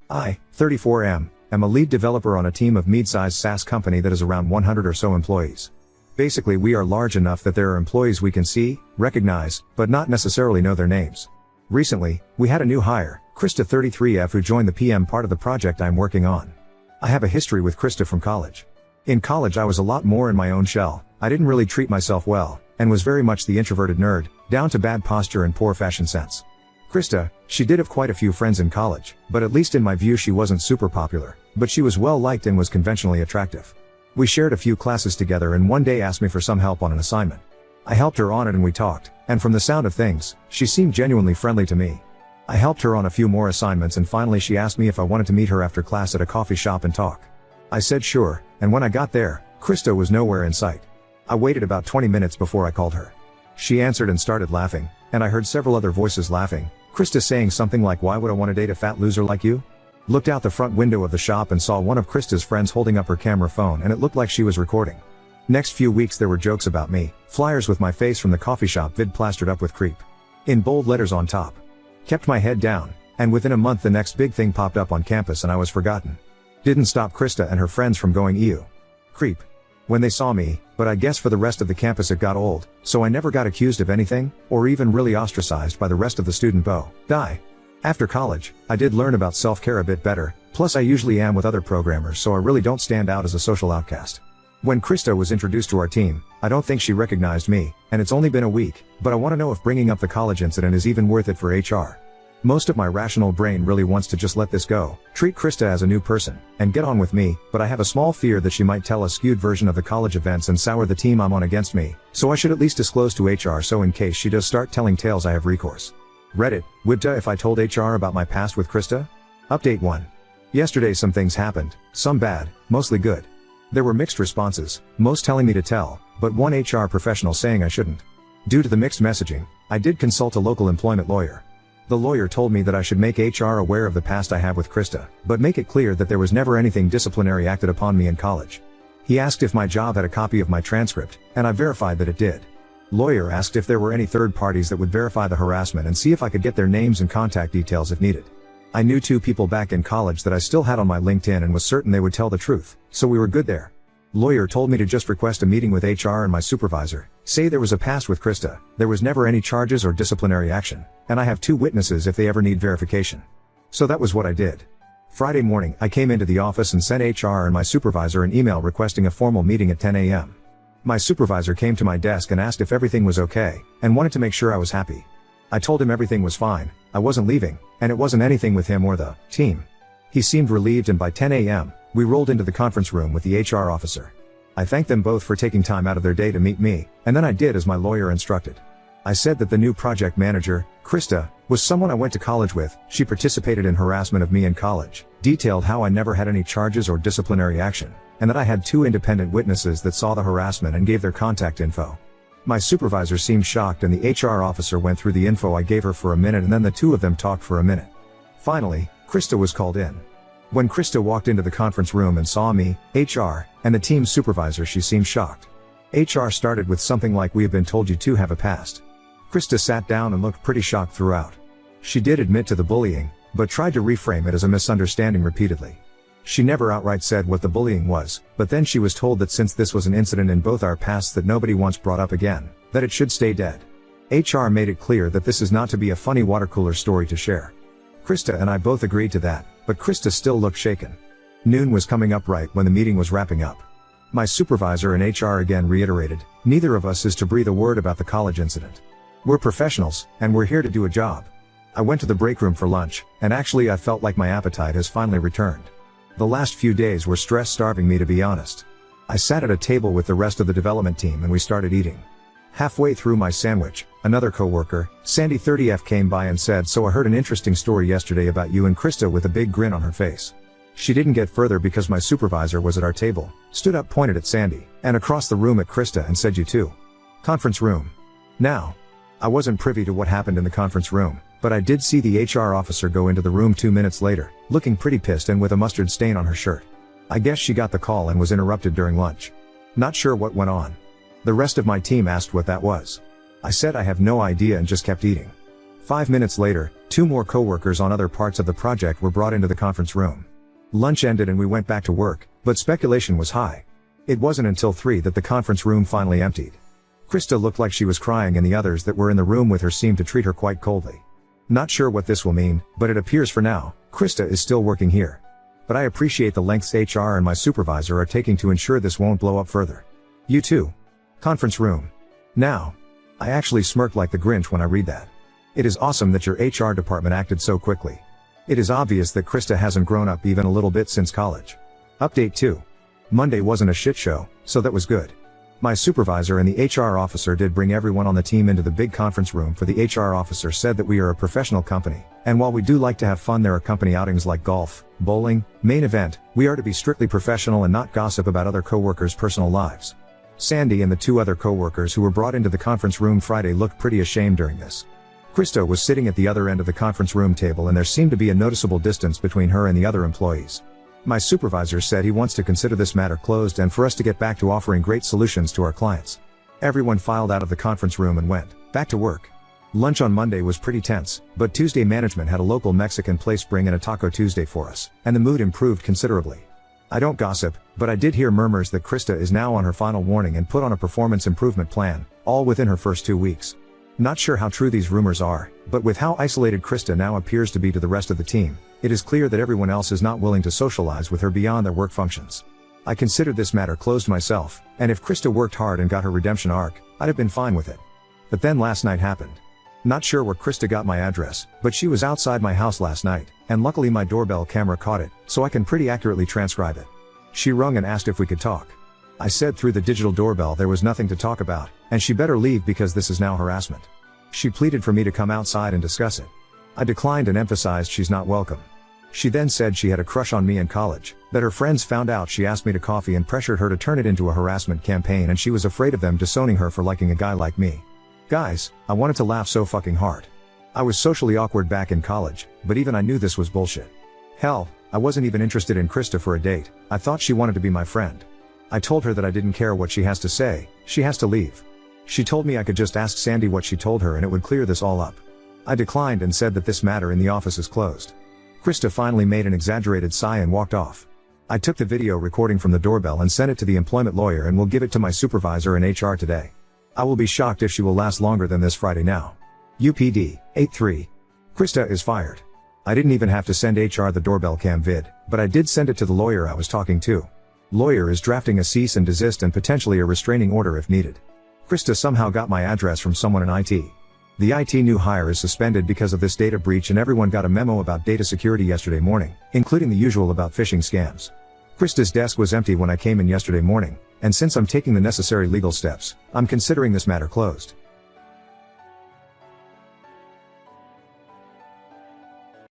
I, 34 am a lead developer on a team of mid-sized SaaS company that is around 100 or so employees. Basically, we are large enough that there are employees we can see, recognize, but not necessarily know their names. Recently, we had a new hire, Krista 33F, who joined the PM part of the project I'm working on. I have a history with Krista from college. In college I was a lot more in my own shell, I didn't really treat myself well, and was very much the introverted nerd, down to bad posture and poor fashion sense. Krista, she did have quite a few friends in college, but at least in my view she wasn't super popular, but she was well liked and was conventionally attractive. We shared a few classes together and one day asked me for some help on an assignment. I helped her on it and we talked, and from the sound of things, she seemed genuinely friendly to me. I helped her on a few more assignments and finally she asked me if I wanted to meet her after class at a coffee shop and talk. I said sure, and when I got there, Krista was nowhere in sight. I waited about 20 minutes before I called her. She answered and started laughing, and I heard several other voices laughing, Krista saying something like, "Why would I want to date a fat loser like you?" Looked out the front window of the shop and saw one of Krista's friends holding up her camera phone and it looked like she was recording. Next few weeks there were jokes about me, flyers with my face from the coffee shop vid plastered up with creep in bold letters on top. Kept my head down, and within a month the next big thing popped up on campus and I was forgotten. Didn't stop Krista and her friends from going ew. Creep. When they saw me, but I guess for the rest of the campus it got old, so I never got accused of anything, or even really ostracized by the rest of the student die. After college, I did learn about self-care a bit better, plus I usually am with other programmers so I really don't stand out as a social outcast. When Krista was introduced to our team, I don't think she recognized me, and it's only been a week, but I want to know if bringing up the college incident is even worth it for HR. Most of my rational brain really wants to just let this go, treat Krista as a new person, and get on with me, but I have a small fear that she might tell a skewed version of the college events and sour the team I'm on against me, so I should at least disclose to HR so in case she does start telling tales I have recourse. Reddit, Wibta, if I told HR about my past with Krista? Update 1. Yesterday some things happened, some bad, mostly good. There were mixed responses, most telling me to tell, but one HR professional saying I shouldn't. Due to the mixed messaging, I did consult a local employment lawyer. The lawyer told me that I should make HR aware of the past I have with Krista, but make it clear that there was never anything disciplinary acted upon me in college. He asked if my job had a copy of my transcript, and I verified that it did. Lawyer asked if there were any third parties that would verify the harassment and see if I could get their names and contact details if needed. I knew 2 people back in college that I still had on my LinkedIn and was certain they would tell the truth, so we were good there. Lawyer told me to just request a meeting with HR and my supervisor, say there was a past with Krista, there was never any charges or disciplinary action, and I have 2 witnesses if they ever need verification. So that was what I did. Friday morning, I came into the office and sent HR and my supervisor an email requesting a formal meeting at 10 a.m. My supervisor came to my desk and asked if everything was okay, and wanted to make sure I was happy. I told him everything was fine, I wasn't leaving, and it wasn't anything with him or the team. He seemed relieved and by 10 a.m., we rolled into the conference room with the HR officer. I thanked them both for taking time out of their day to meet me, and then I did as my lawyer instructed. I said that the new project manager, Krista, was someone I went to college with, she participated in harassment of me in college, detailed how I never had any charges or disciplinary action, and that I had 2 independent witnesses that saw the harassment and gave their contact info. My supervisor seemed shocked and the HR officer went through the info I gave her for a minute and then the 2 of them talked for a minute. Finally, Krista was called in. When Krista walked into the conference room and saw me, HR, and the team's supervisor, she seemed shocked. HR started with something like, "We have been told you 2 have a past." Krista sat down and looked pretty shocked throughout. She did admit to the bullying, but tried to reframe it as a misunderstanding repeatedly. She never outright said what the bullying was, but then she was told that since this was an incident in both our pasts that nobody once brought up again, that it should stay dead. HR made it clear that this is not to be a funny water cooler story to share. Krista and I both agreed to that, but Krista still looked shaken. Noon was coming up right when the meeting was wrapping up. My supervisor and HR again reiterated, neither of us is to breathe a word about the college incident. We're professionals, and we're here to do a job. I went to the break room for lunch, and actually I felt like my appetite has finally returned. The last few days were stress-starving me, to be honest. I sat at a table with the rest of the development team and we started eating. Halfway through my sandwich, another coworker, Sandy 30F, came by and said, "So I heard an interesting story yesterday about you and Krista," with a big grin on her face. She didn't get further because my supervisor was at our table, stood up, pointed at Sandy, and across the room at Krista and said, "You too." Conference room. Now, I wasn't privy to what happened in the conference room, but I did see the HR officer go into the room 2 minutes later, looking pretty pissed and with a mustard stain on her shirt. I guess she got the call and was interrupted during lunch. Not sure what went on. The rest of my team asked what that was. I said I have no idea and just kept eating. 5 minutes later, 2 more coworkers on other parts of the project were brought into the conference room. Lunch ended and we went back to work, but speculation was high. It wasn't until 3 that the conference room finally emptied. Krista looked like she was crying and the others that were in the room with her seemed to treat her quite coldly. Not sure what this will mean, but it appears for now, Krista is still working here. But I appreciate the lengths HR and my supervisor are taking to ensure this won't blow up further. You too. Conference room. Now. I actually smirked like the Grinch when I read that. It is awesome that your HR department acted so quickly. It is obvious that Krista hasn't grown up even a little bit since college. Update 2. Monday wasn't a shit show, so that was good. My supervisor and the HR officer did bring everyone on the team into the big conference room, for the HR officer said that we are a professional company, and while we do like to have fun, there are company outings like golf, bowling, main event, we are to be strictly professional and not gossip about other coworkers' personal lives. Sandy and the 2 other coworkers who were brought into the conference room Friday looked pretty ashamed during this. Krista was sitting at the other end of the conference room table and there seemed to be a noticeable distance between her and the other employees. My supervisor said he wants to consider this matter closed and for us to get back to offering great solutions to our clients. Everyone filed out of the conference room and went back to work. Lunch on Monday was pretty tense, but Tuesday management had a local Mexican place bring in a Taco Tuesday for us, and the mood improved considerably. I don't gossip, but I did hear murmurs that Krista is now on her final warning and put on a performance improvement plan, all within her first 2 weeks. Not sure how true these rumors are, but with how isolated Krista now appears to be to the rest of the team, it is clear that everyone else is not willing to socialize with her beyond their work functions. I considered this matter closed myself, and if Krista worked hard and got her redemption arc, I'd have been fine with it. But then last night happened. Not sure where Krista got my address, but she was outside my house last night, and luckily my doorbell camera caught it, so I can pretty accurately transcribe it. She rung and asked if we could talk. I said through the digital doorbell there was nothing to talk about, and she better leave because this is now harassment. She pleaded for me to come outside and discuss it. I declined and emphasized she's not welcome. She then said she had a crush on me in college, that her friends found out she asked me to coffee and pressured her to turn it into a harassment campaign, and she was afraid of them disowning her for liking a guy like me. Guys, I wanted to laugh so fucking hard. I was socially awkward back in college, but even I knew this was bullshit. Hell, I wasn't even interested in Krista for a date, I thought she wanted to be my friend. I told her that I didn't care what she has to say, she has to leave. She told me I could just ask Sandy what she told her and it would clear this all up. I declined and said that this matter in the office is closed. Krista finally made an exaggerated sigh and walked off. I took the video recording from the doorbell and sent it to the employment lawyer and will give it to my supervisor in HR today. I will be shocked if she will last longer than this Friday now. UPD, 8-3. Krista is fired. I didn't even have to send HR the doorbell cam vid, but I did send it to the lawyer I was talking to. Lawyer is drafting a cease and desist and potentially a restraining order if needed. Krista somehow got my address from someone in IT. The IT new hire is suspended because of this data breach and everyone got a memo about data security yesterday morning, including the usual about phishing scams. Krista's desk was empty when I came in yesterday morning, and since I'm taking the necessary legal steps, I'm considering this matter closed.